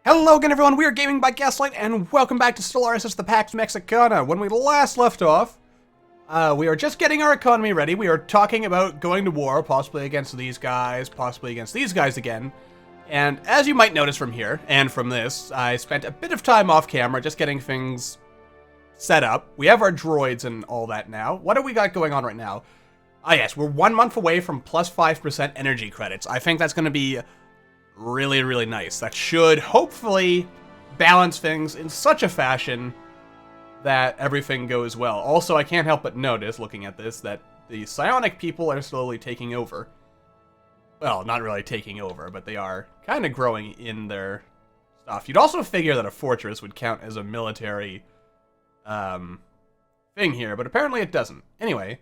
Hello again, everyone. We are Gaming by Gaslight, and welcome back to Stellaris Pax Mexicana. When we last left off, we are just getting our economy ready. We are talking about going to war, possibly against these guys, possibly against these guys again. And as you might notice from here, and from this, I spent a bit of time off camera just getting things set up. We have our droids and all that now. What do we got going on right now? Ah, yes, we're 1 month away from plus 5% energy credits. I think that's going to be really, really nice. That should hopefully balance things in such a fashion that everything goes well. Also, I can't help but notice, looking at this, that the psionic people are slowly taking over. Well, not really taking over, but they are kind of growing in their stuff. You'd also figure that a fortress would count as a military thing here, but apparently it doesn't. Anyway,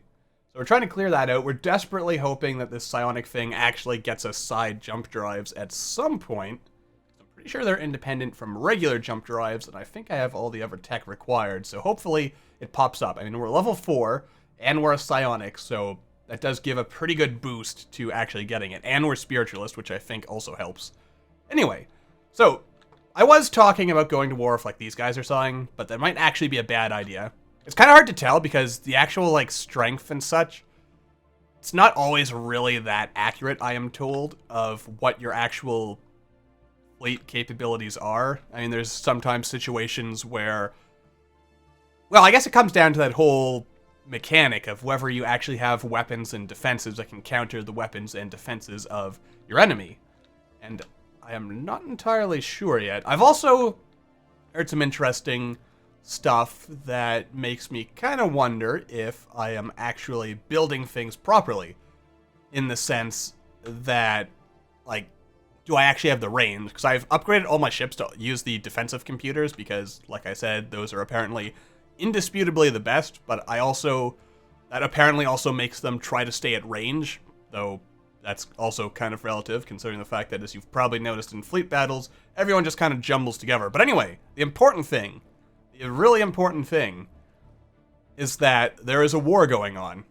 so we're trying to clear that out. We're desperately hoping that this psionic thing actually gets us side jump drives at some point. I'm pretty sure they're independent from regular jump drives, and I think I have all the other tech required, so hopefully it pops up. I mean, we're level 4, and we're a psionic, so that does give a pretty good boost to actually getting it. And we're spiritualist, which I think also helps. Anyway, so I was talking about going to war if, like, these guys are something, but that might actually be a bad idea. It's kind of hard to tell because the actual, like, strength and such, it's not always really that accurate, I am told, of what your actual fleet capabilities are. I mean, there's sometimes situations where, well, I guess it comes down to that whole mechanic of whether you actually have weapons and defenses that can counter the weapons and defenses of your enemy. And I am not entirely sure yet. I've also heard some interesting stuff that makes me kind of wonder if I am actually building things properly, in the sense that, like, do I actually have the range? Because I've upgraded all my ships to use the defensive computers because, like I said, those are apparently indisputably the best, but that apparently also makes them try to stay at range, though that's also kind of relative, considering the fact that, as you've probably noticed in fleet battles, everyone just kind of jumbles together. But anyway, the really important thing is that there is a war going on.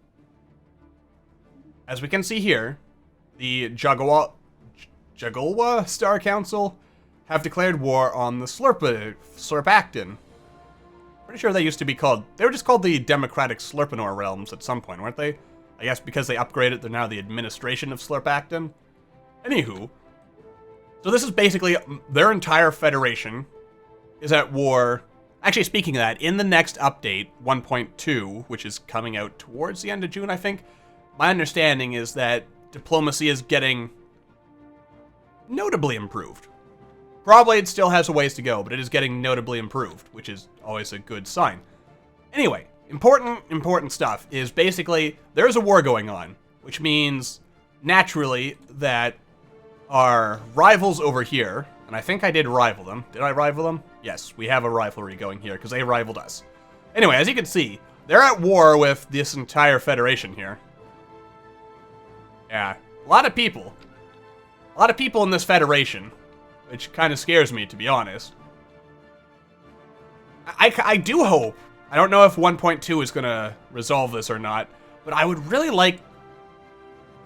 As we can see here, the Jagulwa Star Council have declared war on the Slurpactin. Pretty sure they used to be called, they were just called the Democratic Slurpanor Realms at some point, weren't they? I guess because they upgraded, they're now the administration of Slurpactin. Anywho, so this is basically their entire federation is at war. Actually, speaking of that, in the next update, 1.2, which is coming out towards the end of June, I think, my understanding is that diplomacy is getting notably improved. Probably it still has a ways to go, but it is getting notably improved, which is always a good sign. Anyway, important stuff is basically there's a war going on, which means naturally that our rivals over here, and I think I did rival them. Did I rival them? Yes, we have a rivalry going here because they rivaled us. Anyway, as you can see, they're at war with this entire federation here. Yeah, a lot of people. A lot of people in this federation, which kind of scares me, to be honest. I do hope, I don't know if 1.2 is going to resolve this or not, but I would really like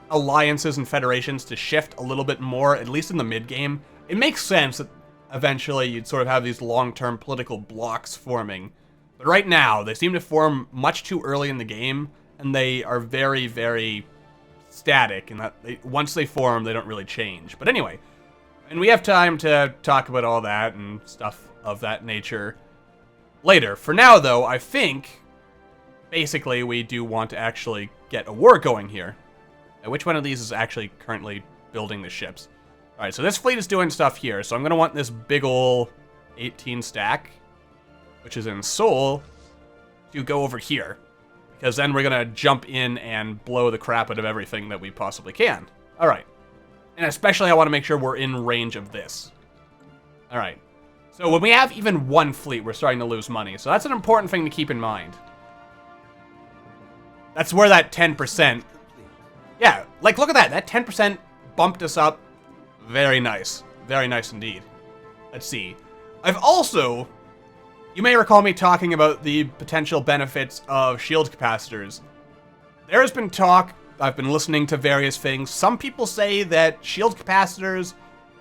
alliances and federations to shift a little bit more, at least in the mid-game. It makes sense that eventually you'd sort of have these long-term political blocks forming. But right now, they seem to form much too early in the game, and they are very, very static, and that once they form, they don't really change. But anyway, and we have time to talk about all that and stuff of that nature later. For now, though, I think, basically, we do want to actually get a war going here. Now, which one of these is actually currently building the ships? Alright, so this fleet is doing stuff here, so I'm going to want this big ol' 18 stack, which is in Seoul, to go over here. Because then we're going to jump in and blow the crap out of everything that we possibly can. Alright. And especially I want to make sure we're in range of this. Alright. So when we have even one fleet, we're starting to lose money. So that's an important thing to keep in mind. That's where that 10%... Yeah, like, look at that. That 10% bumped us up. Very nice. Very nice indeed. Let's see. I've also... You may recall me talking about the potential benefits of shield capacitors. There has been talk, I've been listening to various things. Some people say that shield capacitors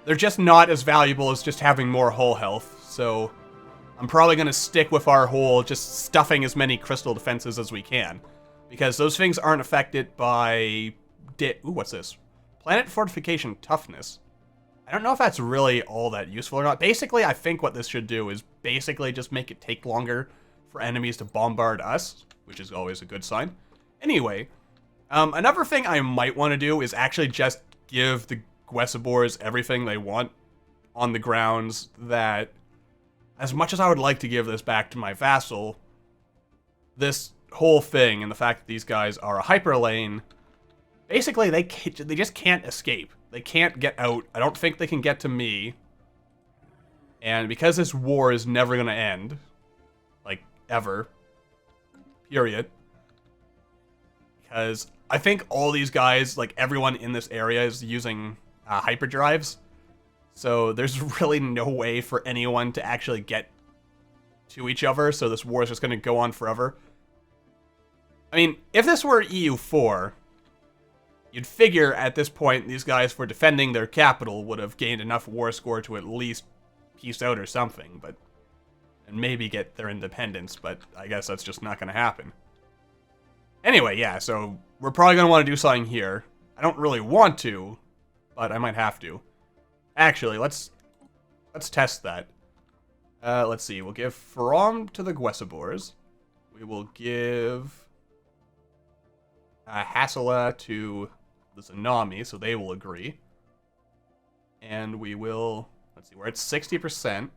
they're just not as valuable as just having more hull health, so I'm probably going to stick with our whole just stuffing as many crystal defenses as we can, because those things aren't affected by... Ooh, what's this? Planet fortification toughness. I don't know if that's really all that useful or not. Basically, I think what this should do is basically just make it take longer for enemies to bombard us, which is always a good sign. Anyway, another thing I might want to do is actually just give the Gwesibors everything they want on the grounds that, as much as I would like to give this back to my vassal, this whole thing and the fact that these guys are a hyperlane, basically they just can't escape. They can't get out. I don't think they can get to me. And because this war is never going to end, like, ever, period, because I think all these guys, like, everyone in this area is using hyperdrives, so there's really no way for anyone to actually get to each other, so this war is just going to go on forever. I mean, if this were EU4... you'd figure at this point these guys, for defending their capital, would have gained enough war score to at least peace out or something, and maybe get their independence, but I guess that's just not going to happen. Anyway, yeah, so we're probably going to want to do something here. I don't really want to, but I might have to. Actually, let's test that. Let's see, we'll give Faram to the Gwesibors. We will give Hassela to the Tsunami, so they will agree. And we will... let's see, we're at 60%.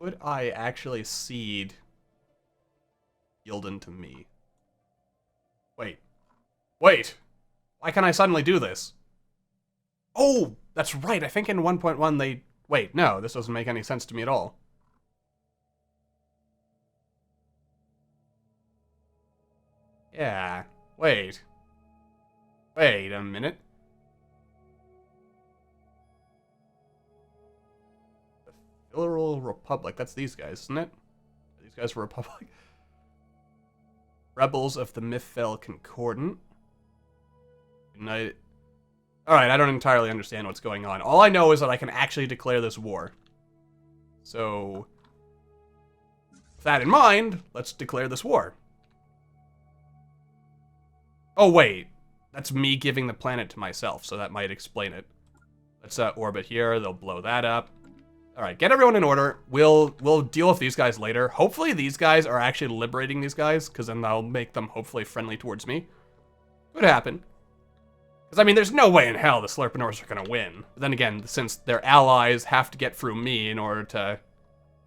Would I actually cede Gildan to me? Wait! Why can't I suddenly do this? Oh, that's right, I think in 1.1 they... wait, no, this doesn't make any sense to me at all. Yeah, wait a minute. The Federal Republic, that's these guys, isn't it? These guys were Republic. Rebels of the Mith'Fell Concordant. United. Alright, I don't entirely understand what's going on. All I know is that I can actually declare this war. So, with that in mind, let's declare this war. Oh, wait. That's me giving the planet to myself, so that might explain it. Let's orbit here. They'll blow that up. Alright, get everyone in order. We'll deal with these guys later. Hopefully these guys are actually liberating these guys, because then that'll make them hopefully friendly towards me. Could happen. Because, I mean, there's no way in hell the Slurpanors are going to win. But then again, since their allies have to get through me in order to...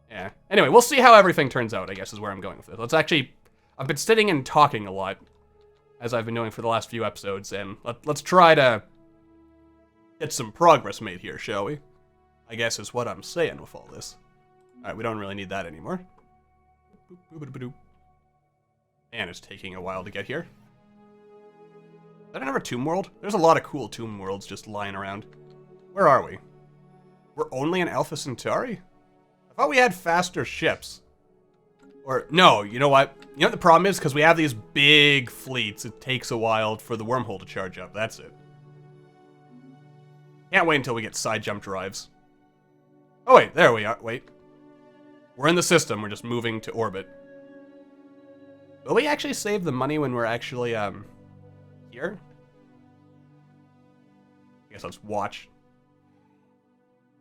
yeah. Anyway, we'll see how everything turns out, I guess, is where I'm going with it. Let's actually... I've been sitting and talking a lot, as I've been doing for the last few episodes, and let's try to get some progress made here, shall we? I guess is what I'm saying with all this. Alright, we don't really need that anymore. And it's taking a while to get here. Is that another tomb world? There's a lot of cool tomb worlds just lying around. Where are we? We're only in Alpha Centauri? I thought we had faster ships. Or, no, you know what? You know what the problem is? Because we have these big fleets, it takes a while for the wormhole to charge up. That's it. Can't wait until we get side jump drives. Oh, wait, there we are. Wait. We're in the system, we're just moving to orbit. Will we actually save the money when we're actually, here? I guess let's watch.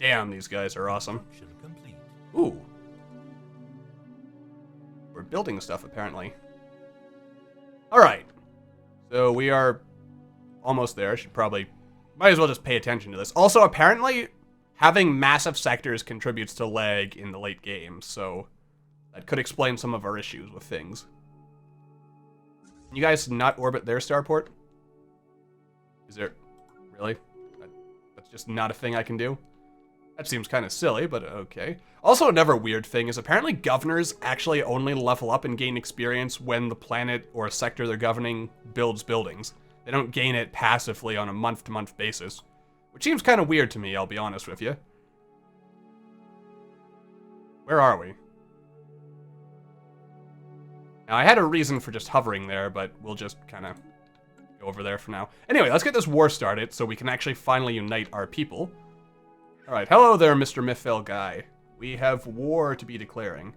Damn, these guys are awesome. Ooh. We're building stuff, apparently. Alright. So we are almost there. Might as well just pay attention to this. Also, apparently, having massive sectors contributes to lag in the late game, so that could explain some of our issues with things. Can you guys not orbit their starport? Is there... really? That's just not a thing I can do? That seems kind of silly, but okay. Also, another weird thing is apparently governors actually only level up and gain experience when the planet or sector they're governing builds buildings. They don't gain it passively on a month-to-month basis. Which seems kind of weird to me, I'll be honest with you. Where are we? Now, I had a reason for just hovering there, but we'll just kind of go over there for now. Anyway, let's get this war started so we can actually finally unite our people. Alright, hello there, Mr. Mith'Fell guy. We have war to be declaring.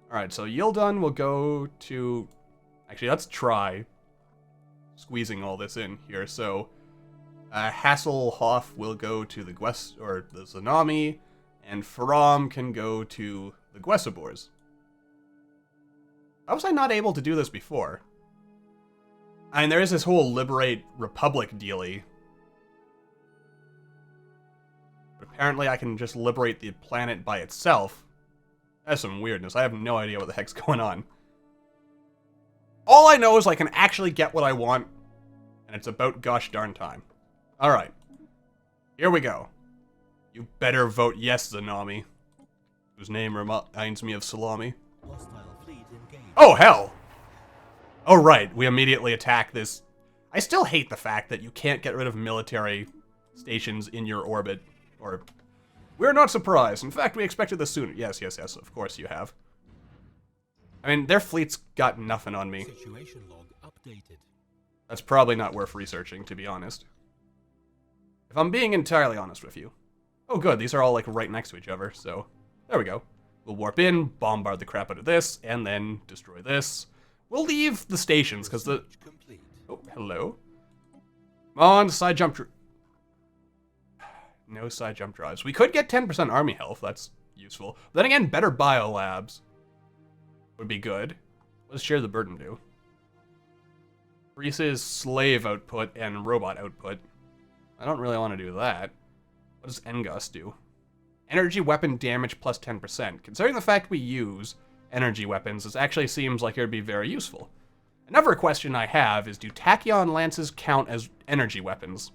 Alright, so Yildon will go to... Actually, let's try squeezing all this in here. So, Hasselhoff will go to the or the Zanami, and Faram can go to the Gwesabors. How was I not able to do this before? I mean, there is this whole Liberate Republic dealy. But apparently I can just liberate the planet by itself. That's some weirdness. I have no idea what the heck's going on. All I know is I can actually get what I want, and it's about gosh darn time. Alright. Here we go. You better vote yes, Zanami. Whose name reminds me of salami. Oh, hell! Oh, right. We immediately attack this. I still hate the fact that you can't get rid of military stations in your orbit. Or, we're not surprised. In fact, we expected this sooner. Yes, yes, yes. Of course you have. I mean, their fleet's got nothing on me. Situation log updated. That's probably not worth researching, to be honest. If I'm being entirely honest with you. Oh, good. These are all, like, right next to each other, so... There we go. We'll warp in, bombard the crap out of this, and then destroy this. We'll leave the stations, because the... Oh, hello. Come on, side jump... No side jump drives. We could get 10% army health. That's useful. Then again, better biolabs would be good. What does share the burden do? Increases slave output and robot output. I don't really want to do that. What does Engos do? Energy weapon damage plus 10%. Considering the fact we use energy weapons, this actually seems like it would be very useful. Another question I have is, do tachyon lances count as energy weapons?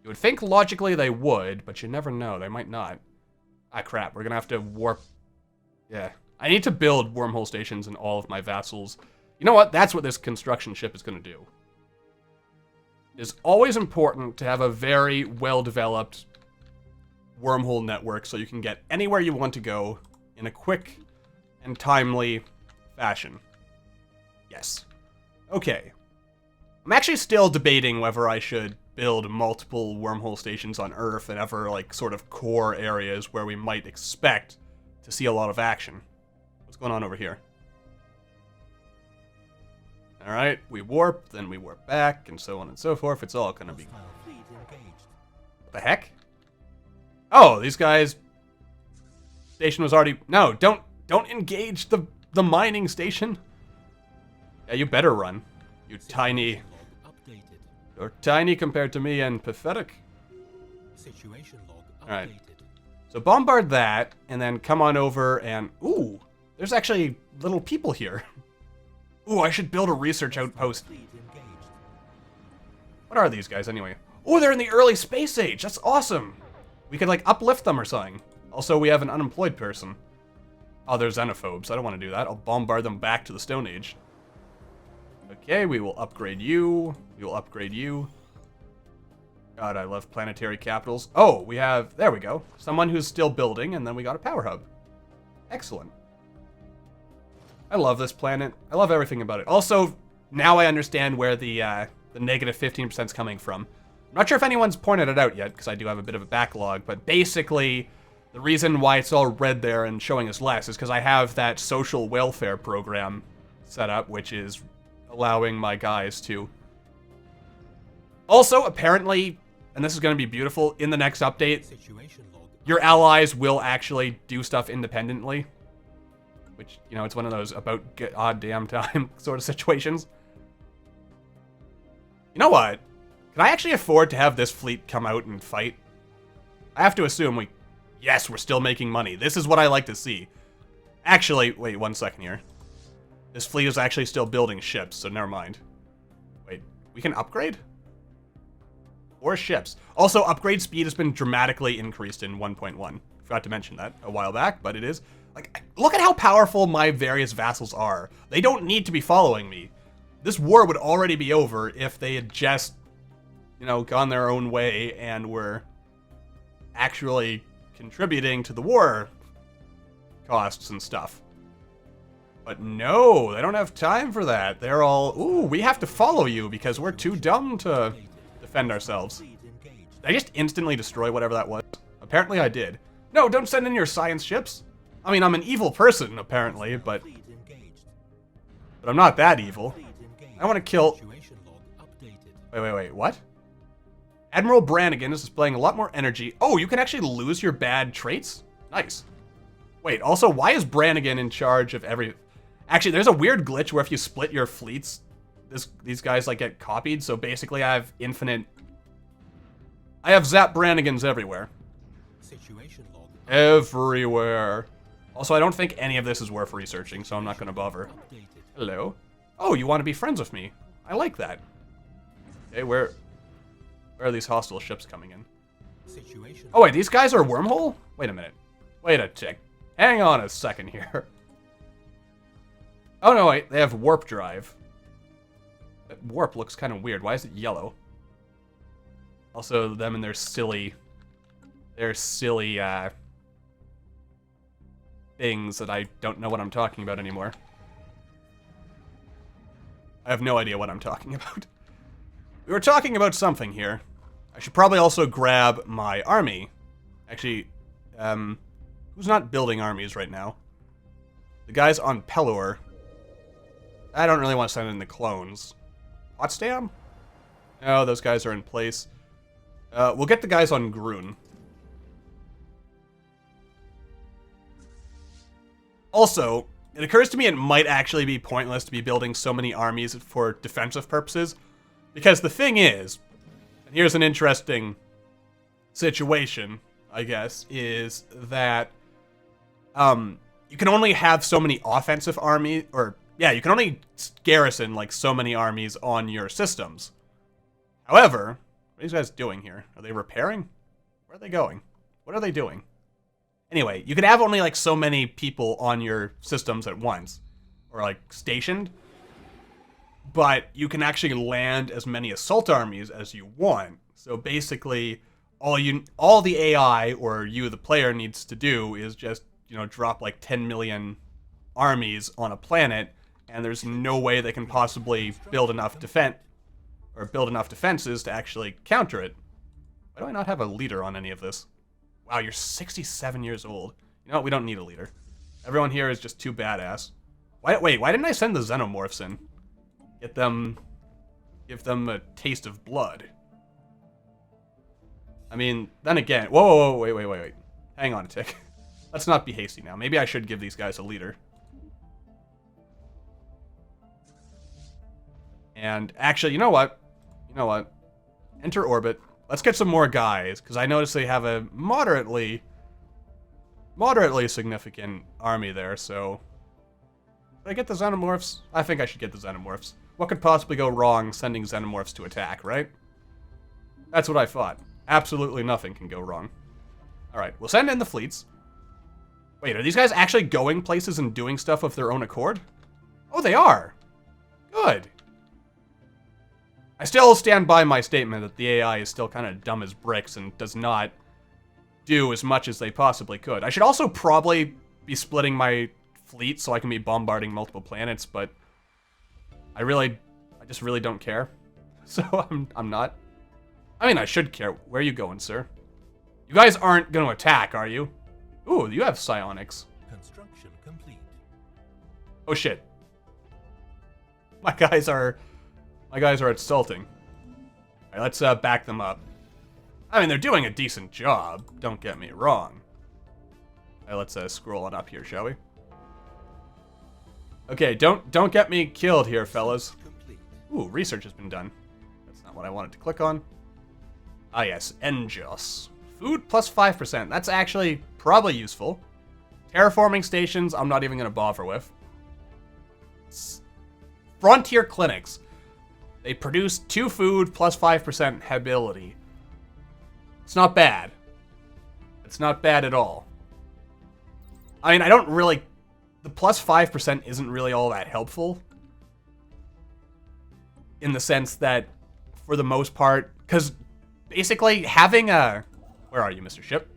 You would think logically they would, but you never know. They might not. Ah, crap. We're gonna have to warp... Yeah. I need to build wormhole stations in all of my vassals. You know what? That's what this construction ship is gonna do. It's always important to have a very well-developed wormhole network so you can get anywhere you want to go in a quick and timely fashion. Yes. Okay. I'm actually still debating whether I should build multiple wormhole stations on Earth and other, like, sort of core areas where we might expect to see a lot of action. What's going on over here? Alright, we warp, then we warp back, and so on and so forth. It's all gonna be... What the heck? Oh, these guys... Station was already... No, don't engage the mining station. Yeah, you better run. You tiny... You're tiny compared to me and pathetic. Alright. So bombard that, and then come on over and... Ooh! There's actually little people here. Ooh, I should build a research outpost. What are these guys, anyway? Oh, they're in the early space age! That's awesome! We could, like, uplift them or something. Also, we have an unemployed person. Oh, they're xenophobes. I don't want to do that. I'll bombard them back to the Stone Age. Okay, we will upgrade you. We will upgrade you. God, I love planetary capitals. Oh, we have... There we go. Someone who's still building, and then we got a power hub. Excellent. I love this planet. I love everything about it. Also, now I understand where the negative 15% is coming from. I'm not sure if anyone's pointed it out yet, because I do have a bit of a backlog, but basically, the reason why it's all red there and showing us less is because I have that social welfare program set up, which is allowing my guys to... Also, apparently, and this is going to be beautiful, in the next update, your allies will actually do stuff independently. Which, you know, it's one of those about odd damn time sort of situations. You know what? Can I actually afford to have this fleet come out and fight? I have to assume yes, we're still making money. This is what I like to see. Actually, wait 1 second here. This fleet is actually still building ships, so never mind. Wait, we can upgrade? 4 ships. Also, upgrade speed has been dramatically increased in 1.1. Forgot to mention that a while back, but it is. Like, look at how powerful my various vassals are. They don't need to be following me. This war would already be over if they had just, you know, gone their own way and were actually contributing to the war costs and stuff. But no, they don't have time for that. They're all, ooh, we have to follow you because we're too dumb to defend ourselves. Did I just instantly destroy whatever that was? A Apparently I did. No, don't send in your science ships. I mean, I'm an evil person, apparently, but I'm not that evil. I want to kill... Wait, what? Admiral Brannigan is displaying a lot more energy. Oh, you can actually lose your bad traits? Nice. Wait, also, why is Brannigan in charge of every... Actually, there's a weird glitch where if you split your fleets, these guys, like, get copied. So basically, I have infinite... I have Zap Brannigans everywhere. Everywhere. Also, I don't think any of this is worth researching, so I'm not going to bother. Hello? Oh, you want to be friends with me? I like that. Okay, where are these hostile ships coming in? Oh, wait, these guys are wormhole? Wait a minute. Wait a tick. Hang on a second here. Oh, no, wait, they have warp drive. That warp looks kind of weird. Why is it yellow? Also, them and their silly things that I don't know what I'm talking about anymore. I have no idea what I'm talking about. We were talking about something here. I should probably also grab my army. Actually, who's not building armies right now? The guys on Pelor. I don't really want to send in the clones. Potsdam? No, those guys are in place. We'll get the guys on Grun. Also, it occurs to me it might actually be pointless to be building so many armies for defensive purposes. Because the thing is, and here's an interesting situation, I guess, is that you can only have so many offensive armies, or yeah, you can only garrison like so many armies on your systems. However, what are these guys doing here? Are they repairing? Where are they going? What are they doing? Anyway, you can have only like so many people on your systems at once, or like stationed. But you can actually land as many assault armies as you want. So basically, all the AI or you, the player, needs to do is just, you know, drop like 10 million armies on a planet, and there's no way they can possibly build enough defenses to actually counter it. Why do I not have a leader on any of this? Wow, you're 67 years old. You know what? We don't need a leader. Everyone here is just too badass. Wait, why didn't I send the xenomorphs in? Give them a taste of blood. I mean, then again, whoa, wait. Hang on a tick. Let's not be hasty now. Maybe I should give these guys a leader. And actually, you know what? Enter orbit. Let's get some more guys, because I noticed they have a moderately significant army there, so... Should I get the xenomorphs? I think I should get the xenomorphs. What could possibly go wrong sending xenomorphs to attack, right? That's what I thought. Absolutely nothing can go wrong. Alright, we'll send in the fleets. Wait, are these guys actually going places and doing stuff of their own accord? Oh, they are! Good. I still stand by my statement that the AI is still kind of dumb as bricks and does not do as much as they possibly could. I should also probably be splitting my fleet so I can be bombarding multiple planets, but I just really don't care. So I'm not. I mean, I should care. Where are you going, sir? You guys aren't going to attack, are you? Ooh, you have psionics. Construction complete. Oh shit. My guys are insulting. Alright, let's back them up. I mean, they're doing a decent job, don't get me wrong. Alright, let's scroll on up here, shall we? Okay, don't get me killed here, fellas. Ooh, research has been done. That's not what I wanted to click on. Ah yes, Engos. Food plus 5%. That's actually probably useful. Terraforming stations, I'm not even going to bother with. Frontier clinics. They produce 2 food plus 5% habitability. It's not bad. It's not bad at all. I mean, I don't really... The plus 5% isn't really all that helpful. In the sense that, for the most part... Because, basically, having a... Where are you, Mr. Ship?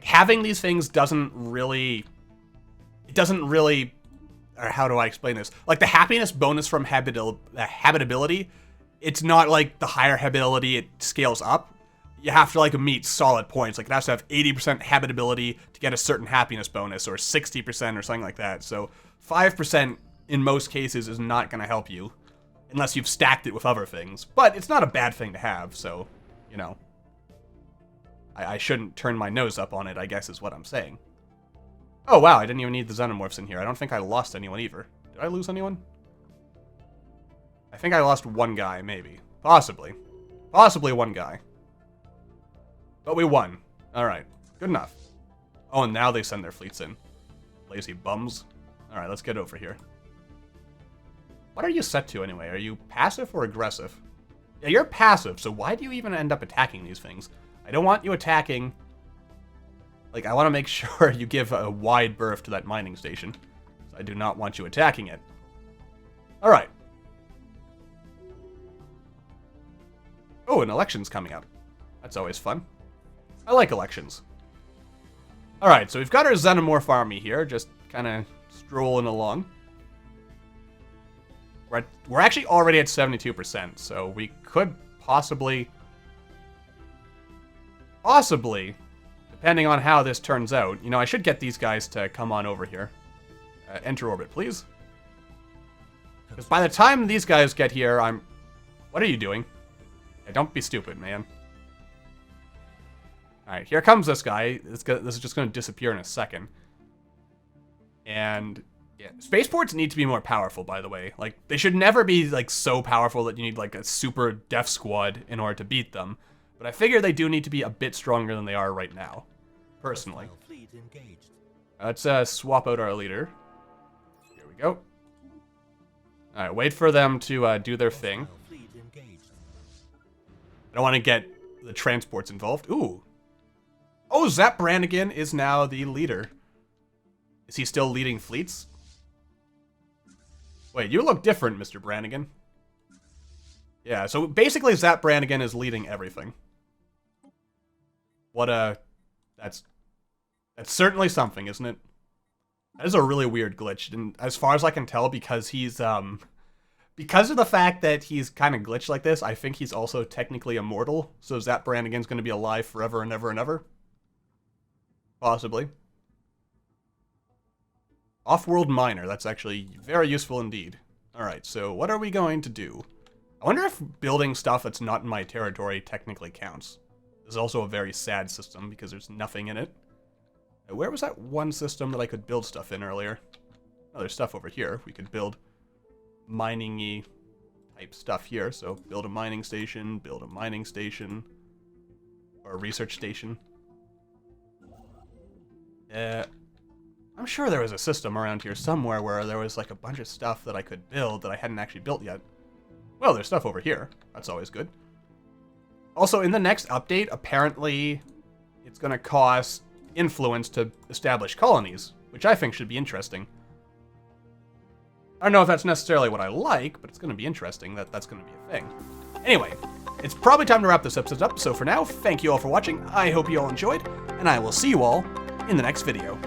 Having these things doesn't really... It doesn't really... Or how do I explain this? Like, the happiness bonus from habitability, it's not like the higher habitability, it scales up. you have to, like, meet solid points. Like, it has to have 80% habitability to get a certain happiness bonus, or 60% or something like that. So 5% in most cases is not going to help you, unless you've stacked it with other things. But it's not a bad thing to have, so, you know. I shouldn't turn my nose up on it, I guess is what I'm saying. Oh, wow, I didn't even need the xenomorphs in here. I don't think I lost anyone either. Did I lose anyone? I think I lost one guy, maybe. Possibly. Possibly one guy. But we won. Alright, good enough. Oh, and now they send their fleets in. Lazy bums. Alright, let's get over here. What are you set to anyway? Are you passive or aggressive? Yeah, you're passive, so why do you even end up attacking these things? I don't want you attacking. Like, I want to make sure you give a wide berth to that mining station. So I do not want you attacking it. Alright. Oh, an election's coming up. That's always fun. I like elections. Alright, so we've got our Xenomorph army here, just kind of strolling along. We're actually already at 72%, so we could possibly, depending on how this turns out, you know, I should get these guys to come on over here. Enter orbit, please. Because by the time these guys get here, what are you doing? Yeah, don't be stupid, man. Alright, here comes this guy. This is just going to disappear in a second. And yeah, spaceports need to be more powerful, by the way. Like, they should never be, like, so powerful that you need, like, a super death squad in order to beat them. But I figure they do need to be a bit stronger than they are right now, personally. Let's swap out our leader. Here we go. Alright, wait for them to do their thing. I don't want to get the transports involved. Ooh. Oh, Zap Brannigan is now the leader. Is he still leading fleets? Wait, you look different, Mr. Brannigan. Yeah, so basically Zap Brannigan is leading everything. What that's certainly something, isn't it? That is a really weird glitch, and as far as I can tell, because he's, because of the fact that he's kind of glitched like this, I think he's also technically immortal, so Zap Brannigan's going to be alive forever and ever and ever. Possibly. Off-world miner, that's actually very useful indeed. Alright, so what are we going to do? I wonder if building stuff that's not in my territory technically counts. This is also a very sad system because there's nothing in it. Where was that one system that I could build stuff in earlier? Oh, there's stuff over here. We could build mining-y type stuff here. So build a mining station, or a research station. I'm sure there was a system around here somewhere where there was like a bunch of stuff that I could build that I hadn't actually built yet. Well, there's stuff over here. That's always good. Also, in the next update, apparently it's going to cost influence to establish colonies, which I think should be interesting. I don't know if that's necessarily what I like, but it's going to be interesting that that's going to be a thing. Anyway, it's probably time to wrap this episode up, so for now, thank you all for watching, I hope you all enjoyed, and I will see you all in the next video.